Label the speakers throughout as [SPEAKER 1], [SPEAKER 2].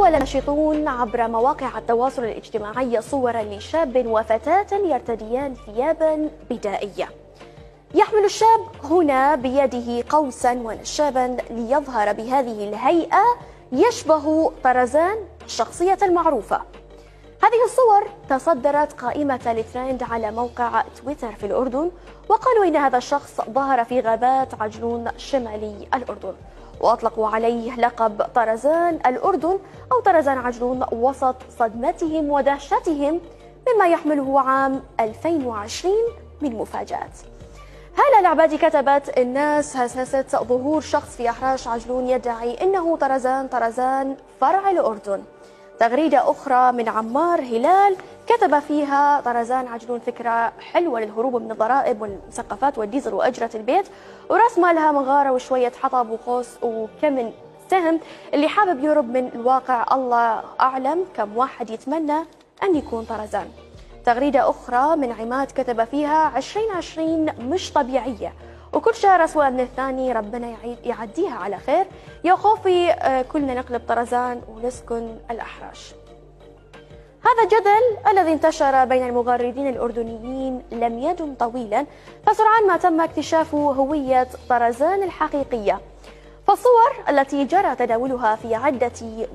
[SPEAKER 1] تداول الناشطون عبر مواقع التواصل الاجتماعي صورا لشاب وفتاة يرتديان ثيابا بدائية. يحمل الشاب هنا بيده قوسا ونشابا ليظهر بهذه الهيئة يشبه طرزان الشخصية المعروفة. هذه الصور تصدرت قائمة الترند على موقع تويتر في الأردن، وقالوا إن هذا الشخص ظهر في غابات عجلون شمالي الأردن، وأطلقوا عليه لقب طرزان الأردن أو طرزان عجلون وسط صدمتهم ودهشتهم مما يحمله عام 2020 من مفاجآت. هالة العبادي كتبت: الناس هسست ظهور شخص في أحراش عجلون يدعي إنه طرزان فرع الأردن. تغريدة أخرى من عمار هلال كتب فيها: طرزان عجلون فكرة حلوة للهروب من الضرائب والمسقفات والديزل وأجرة البيت، وراس مالها مغارة وشوية حطب وقوس وكم سهم. اللي حابب يهرب من الواقع الله أعلم كم واحد يتمنى أن يكون طرزان. تغريدة أخرى من عماد كتب فيها: 2020 مش طبيعية، وكل شهر أسوأ من الثاني، ربنا يعديها على خير، يا خوفي كلنا نقلب طرزان ونسكن الأحراش. هذا الجدل الذي انتشر بين المغردين الأردنيين لم يدم طويلا، فسرعان ما تم اكتشاف هوية طرزان الحقيقية. فالصور التي جرى تداولها في عدة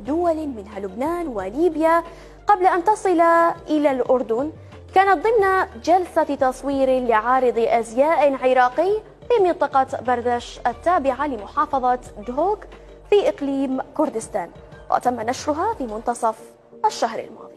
[SPEAKER 1] دول منها لبنان وليبيا قبل أن تصل إلى الأردن كانت ضمن جلسة تصوير لعارض أزياء عراقي في منطقة بردش التابعة لمحافظة دهوك في إقليم كردستان، وتم نشرها في منتصف الشهر الماضي.